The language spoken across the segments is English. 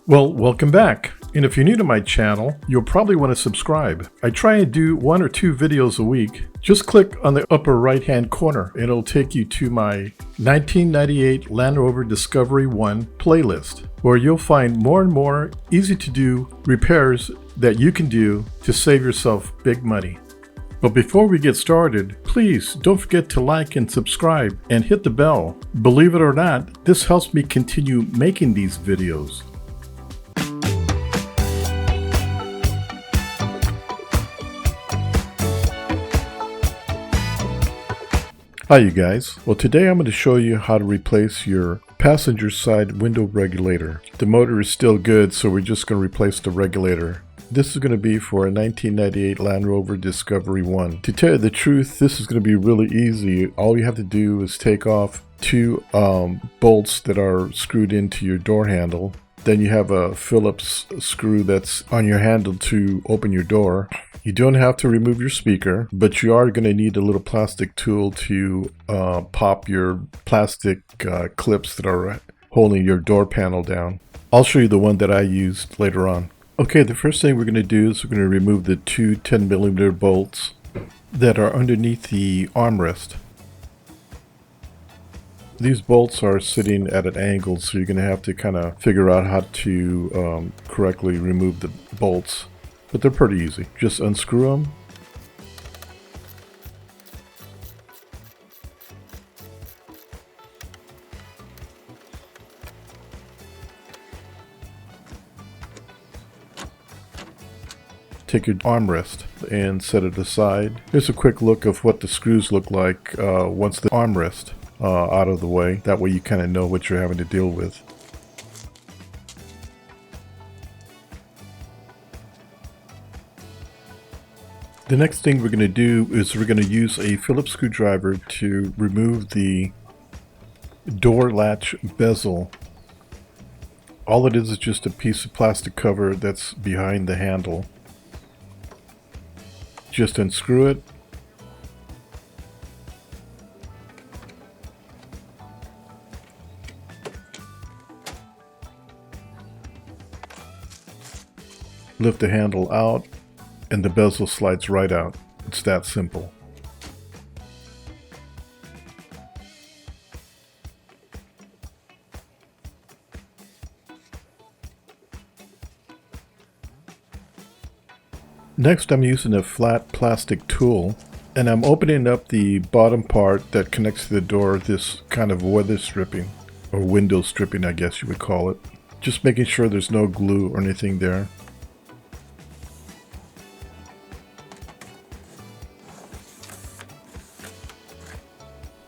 Well, welcome back. And if you're new to my channel, you'll probably want to subscribe. I try and do 1 or 2 videos a week. Just click on the upper right hand corner and it'll take you to my 1998 Land Rover Discovery 1 playlist, where you'll find more and more easy to do repairs that you can do to save yourself big money. But before we get started, please don't forget to like and subscribe and hit the bell. Believe it or not, this helps me continue making these videos. Hi you guys. Well, today I'm going to show you how to replace your passenger side window regulator. The motor is still good, so we're just going to replace the regulator. This is going to be for a 1998 Land Rover Discovery 1. To tell you the truth, this is going to be really easy. All you have to do is take off 2 bolts that are screwed into your door handle. Then you have a Phillips screw that's on your handle to open your door. You don't have to remove your speaker, but you are going to need a little plastic tool to pop your plastic clips that are holding your door panel down. I'll show you the one that I used later on. Okay, the first thing we're going to do is we're going to remove the 2 10mm bolts that are underneath the armrest. These bolts are sitting at an angle, so you're going to have to kind of figure out how to correctly remove the bolts. But they're pretty easy. Just unscrew them. Take your armrest and set it aside. Here's a quick look of what the screws look like once the armrest out of the way. That way you kind of know what you're having to deal with. The next thing we're going to do is we're going to use a Phillips screwdriver to remove the door latch bezel. All it is just a piece of plastic cover that's behind the handle. Just unscrew it. Lift the handle out and the bezel slides right out. It's that simple. Next, I'm using a flat plastic tool and I'm opening up the bottom part that connects to the door, this kind of weather stripping or window stripping, I guess you would call it. Just making sure there's no glue or anything there.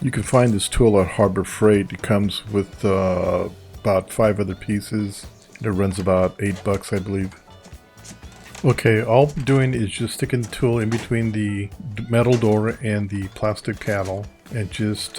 You can find this tool at Harbor Freight. It comes with about 5 other pieces. It runs about $8, I believe. Okay, all I'm doing is just sticking the tool in between the metal door and the plastic panel and just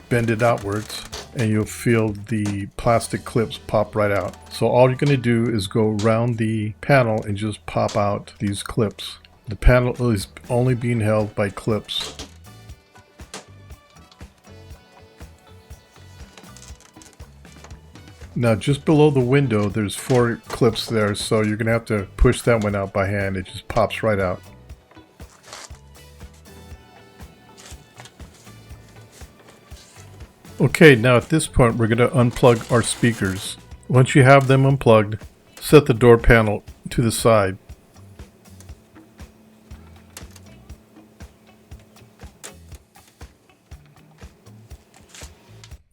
bend it outwards and you'll feel the plastic clips pop right out. So all you're going to do is go around the panel and just pop out these clips. The panel is only being held by clips. Now just below the window there's 4 clips there, so you're gonna have to push that one out by hand. It just pops right out. Okay, now at this point we're gonna unplug our speakers. Once you have them unplugged, set the door panel to the side.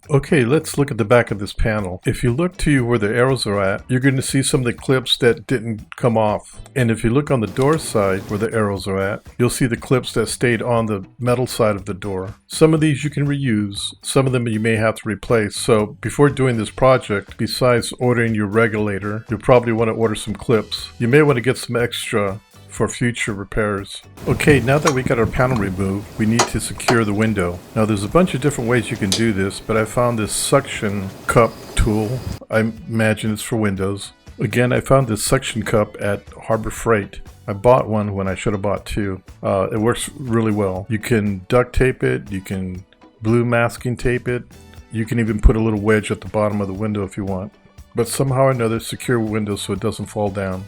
Okay, let's look at the back of this panel. If you look to where the arrows are at, you're going to see some of the clips that didn't come off. And if you look on the door side where the arrows are at, you'll see the clips that stayed on the metal side of the door. Some of these you can reuse, some of them you may have to replace. So before doing this project, besides ordering your regulator, you'll probably want to order some clips. You may want to get some extra for future repairs. Okay, now that we got our panel removed, we need to secure the window. Now there's a bunch of different ways you can do this, but I found this suction cup tool. I imagine it's for windows. Again, I found this suction cup at Harbor Freight. I bought one when I should have bought two. It works really well. You can duct tape it, you can blue masking tape it, you can even put a little wedge at the bottom of the window if you want. But somehow or another secure window so it doesn't fall down.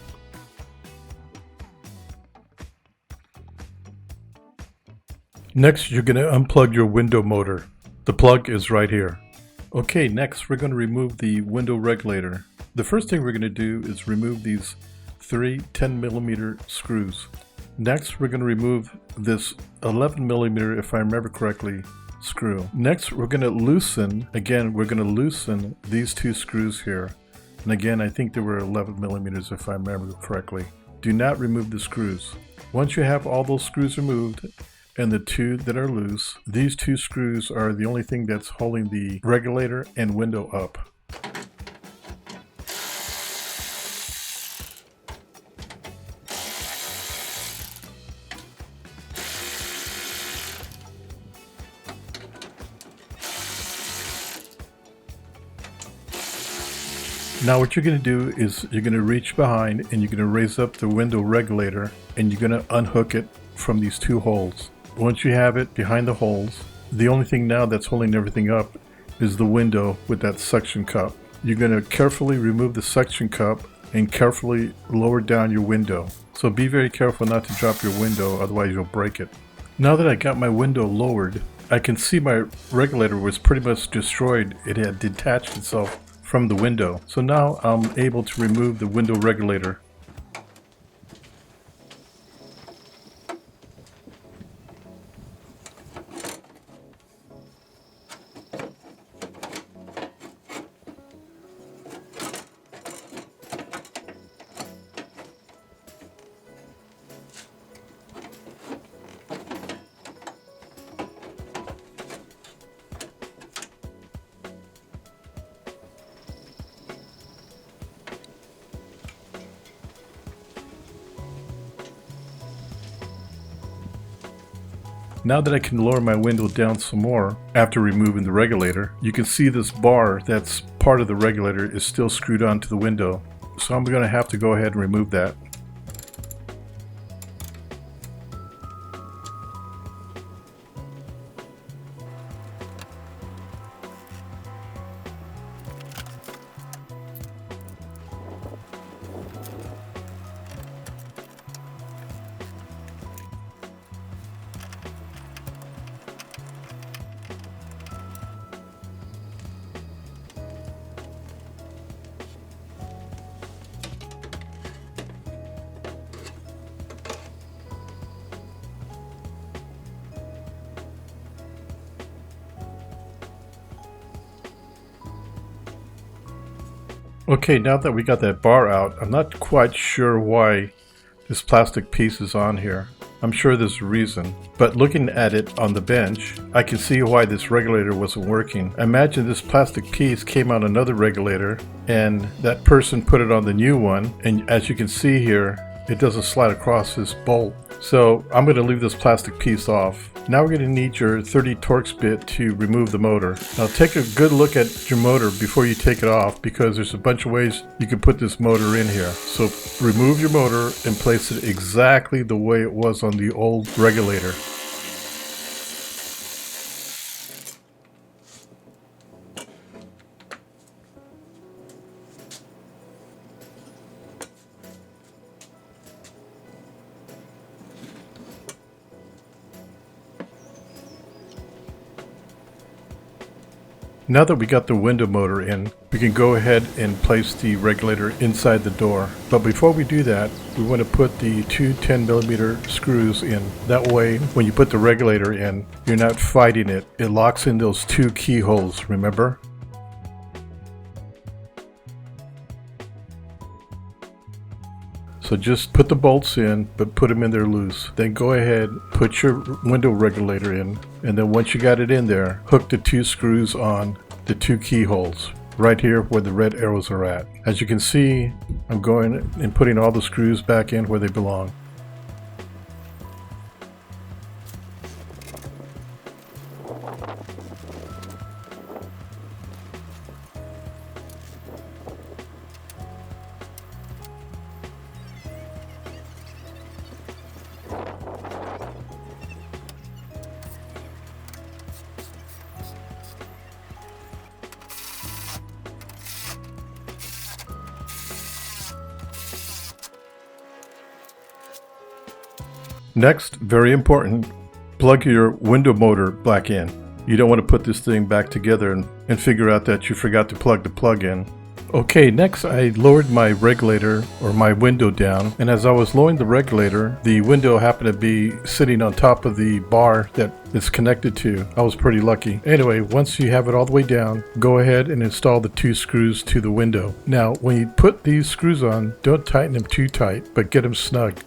Next, you're going to unplug your window motor. The plug is right here. Okay, next we're going to remove the window regulator. The first thing we're going to do is remove these 3 10mm screws. Next, we're going to remove this 11mm, if I remember correctly, screw. Next, we're going to loosen, again, we're going to loosen these 2 screws here. And again, I think they were 11mm if I remember correctly. Do not remove the screws. Once you have all those screws removed, and the 2 that are loose, these 2 screws are the only thing that's holding the regulator and window up. Now what you're going to do is you're going to reach behind and you're going to raise up the window regulator and you're going to unhook it from these 2 holes. Once you have it behind the holes, the only thing now that's holding everything up is the window with that suction cup. You're going to carefully remove the suction cup and carefully lower down your window. So be very careful not to drop your window, otherwise you'll break it. Now that I got my window lowered, I can see my regulator was pretty much destroyed. It had detached itself from the window. So now I'm able to remove the window regulator. Now that I can lower my window down some more after removing the regulator, you can see this bar that's part of the regulator is still screwed onto the window. So I'm going to have to go ahead and remove that. Okay, now that we got that bar out, I'm not quite sure why this plastic piece is on here. I'm sure there's a reason, but looking at it on the bench, I can see why this regulator wasn't working. Imagine this plastic piece came on another regulator and that person put it on the new one, and as you can see here, it doesn't slide across this bolt. So I'm going to leave this plastic piece off. Now we're going to need your 30 Torx bit to remove the motor. Now take a good look at your motor before you take it off, because there's a bunch of ways you can put this motor in here. So remove your motor and place it exactly the way it was on the old regulator. Now that we got the window motor in, we can go ahead and place the regulator inside the door. But before we do that, we want to put the 2 10mm screws in. That way, when you put the regulator in, you're not fighting it. It locks in those 2 keyholes, remember? So just put the bolts in, but put them in there loose. Then go ahead, put your window regulator in, and then once you got it in there, hook the 2 screws on the 2 keyholes, right here where the red arrows are at. As you can see, I'm going and putting all the screws back in where they belong. Next, very important, plug your window motor back in. You don't want to put this thing back together and figure out that you forgot to plug the plug in. Okay, next I lowered my regulator or my window down, and as I was lowering the regulator, the window happened to be sitting on top of the bar that it's connected to. I was pretty lucky. Anyway, once you have it all the way down, go ahead and install the 2 screws to the window. Now, when you put these screws on, don't tighten them too tight, but get them snug.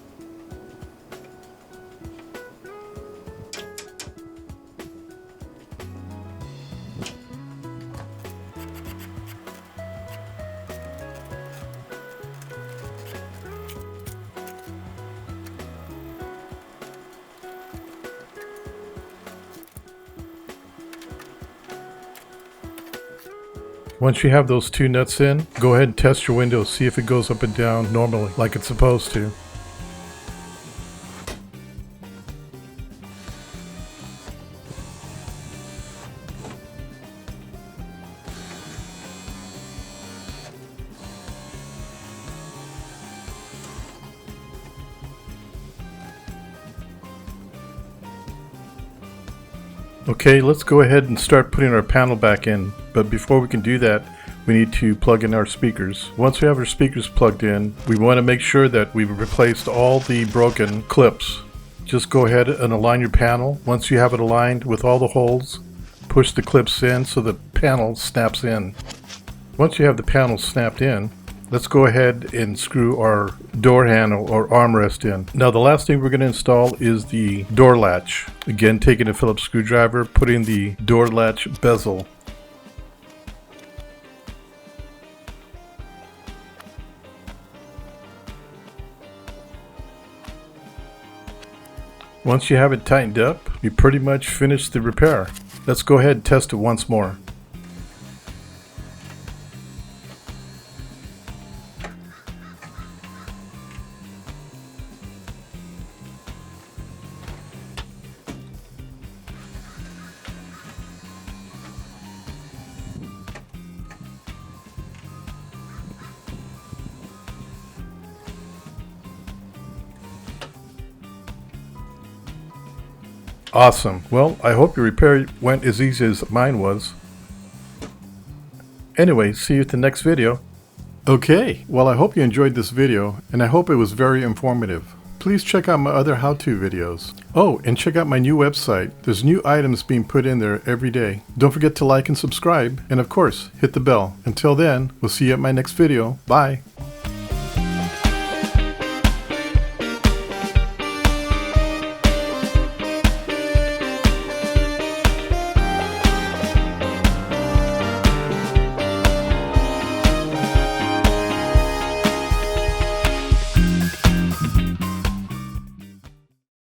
Once you have those 2 nuts in, go ahead and test your window, see if it goes up and down normally like it's supposed to. Okay, let's go ahead and start putting our panel back in. But before we can do that, we need to plug in our speakers. Once we have our speakers plugged in, we want to make sure that we've replaced all the broken clips. Just go ahead and align your panel. Once you have it aligned with all the holes, push the clips in so the panel snaps in. Once you have the panel snapped in, let's go ahead and screw our door handle or armrest in. Now the last thing we're going to install is the door latch. Again, taking a Phillips screwdriver, putting the door latch bezel. Once you have it tightened up, you pretty much finished the repair. Let's go ahead and test it once more. Awesome. Well, I hope your repair went as easy as mine was. Anyway, see you at the next video. Okay, well I hope you enjoyed this video, and I hope it was very informative. Please check out my other how-to videos. Oh, and check out my new website. There's new items being put in there every day. Don't forget to like and subscribe, and of course, hit the bell. Until then, we'll see you at my next video. Bye.